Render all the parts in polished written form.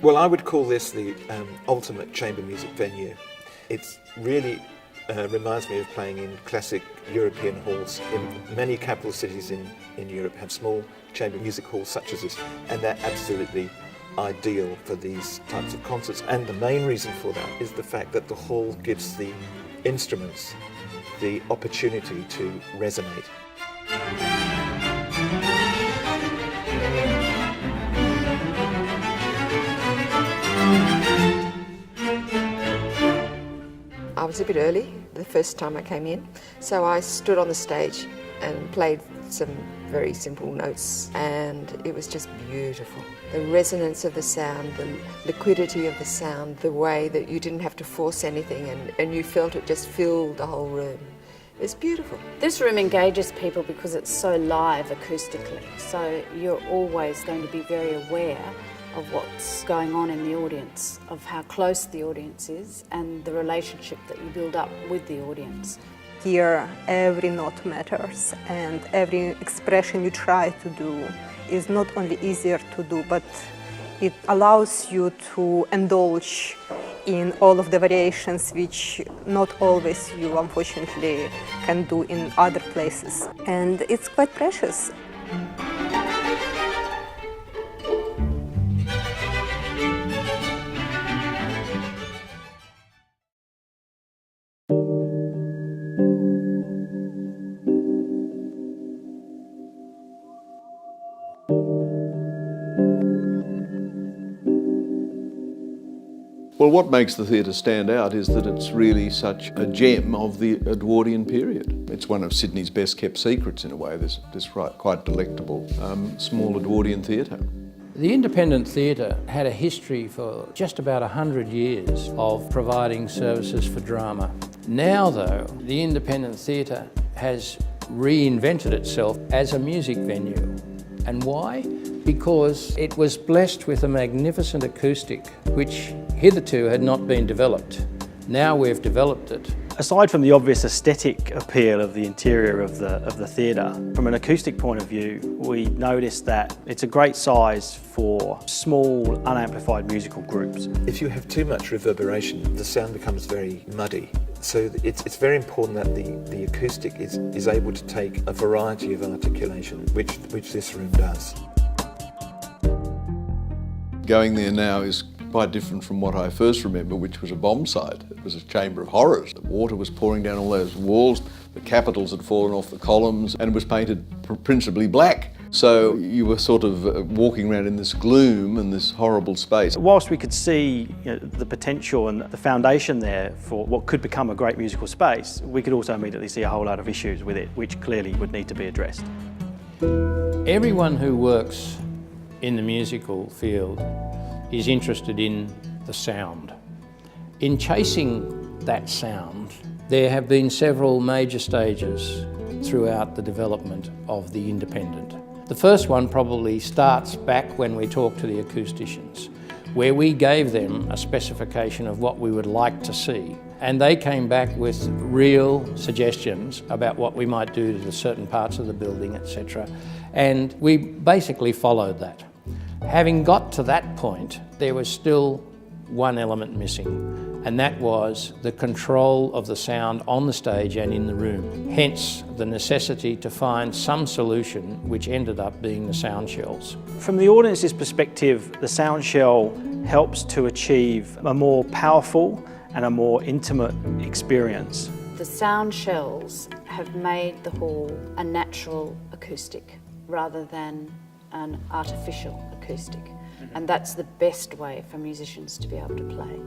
Well, I would call this the ultimate chamber music venue. It's really reminds me of playing in classic European halls. In many capital cities in Europe have small chamber music halls such as this, and they're absolutely ideal for these types of concerts. And the main reason for that is the fact that the hall gives the instruments the opportunity to resonate. I was a bit early the first time I came in, so I stood on the stage and played some very simple notes, and it was just beautiful. The resonance of the sound, the liquidity of the sound, the way that you didn't have to force anything and you felt it just filled the whole room. It's beautiful. This room engages people because it's so live acoustically, so you're always going to be very aware of what's going on in the audience, of how close the audience is and the relationship that you build up with the audience. Here, every note matters, and every expression you try to do is not only easier to do, but it allows you to indulge in all of the variations which not always you unfortunately can do in other places. And it's quite precious. Well, what makes the theatre stand out is that it's really such a gem of the Edwardian period. It's one of Sydney's best kept secrets in a way, this quite delectable small Edwardian theatre. The independent theatre had a history for just about 100 years of providing services for drama. Now though, the independent theatre has reinvented itself as a music venue. And why? Because it was blessed with a magnificent acoustic which hitherto had not been developed. Now we've developed it. Aside from the obvious aesthetic appeal of the interior of the theatre, from an acoustic point of view, we noticed that it's a great size for small, unamplified musical groups. If you have too much reverberation, the sound becomes very muddy. So it's very important that the acoustic is able to take a variety of articulation, which this room does. Going there now is quite different from what I first remember, which was a bomb site. It was a chamber of horrors. The water was pouring down all those walls, the capitals had fallen off the columns, and it was painted principally black. So you were sort of walking around in this gloom and this horrible space. Whilst we could see the potential and the foundation there for what could become a great musical space, we could also immediately see a whole lot of issues with it, which clearly would need to be addressed. Everyone who works in the musical field is interested in the sound. In chasing that sound, there have been several major stages throughout the development of the independent. The first one probably starts back when we talked to the acousticians, where we gave them a specification of what we would like to see. And they came back with real suggestions about what we might do to the certain parts of the building, etc. And we basically followed that. Having got to that point, there was still one element missing, and that was the control of the sound on the stage and in the room. Hence, the necessity to find some solution which ended up being the sound shells. From the audience's perspective, the sound shell helps to achieve a more powerful and a more intimate experience. The sound shells have made the hall a natural acoustic rather than an artificial acoustic, and that's the best way for musicians to be able to play.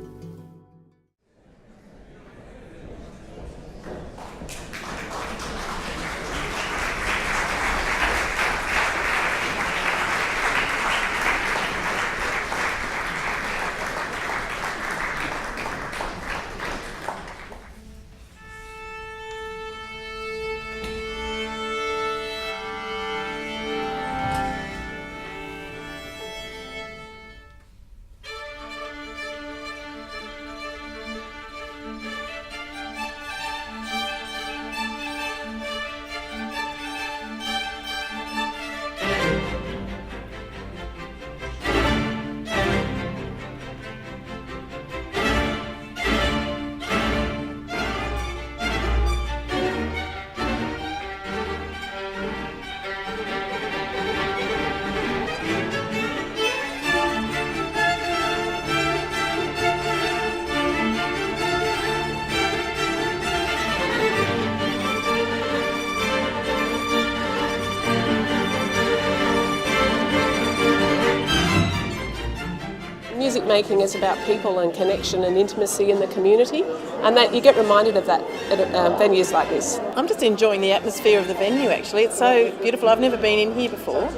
making is about people and connection and intimacy in the community, and that you get reminded of that at venues like this. I'm just enjoying the atmosphere of the venue actually. It's so beautiful. I've never been in here before.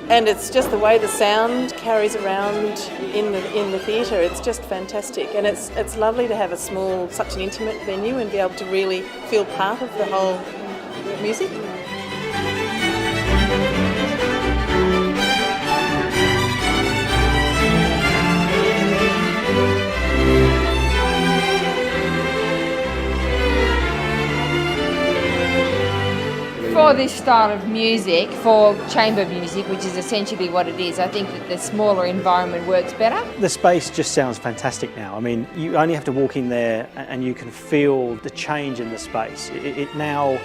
And it's just the way the sound carries around in the theatre. It's just fantastic, and it's lovely to have such an intimate venue and be able to really feel part of the whole music. For this style of music, for chamber music, which is essentially what it is, I think that the smaller environment works better. The space just sounds fantastic now. I mean, you only have to walk in there and you can feel the change in the space. It now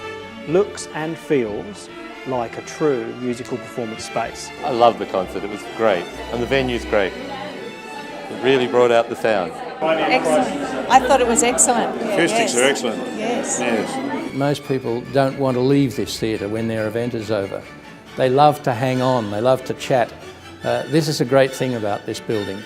looks and feels like a true musical performance space. I loved the concert, it was great, and the venue's great. It really brought out the sound. Excellent. I thought it was excellent. Acoustics are excellent. Yes. Yes. Most people don't want to leave this theatre when their event is over. They love to hang on, they love to chat. This is a great thing about this building.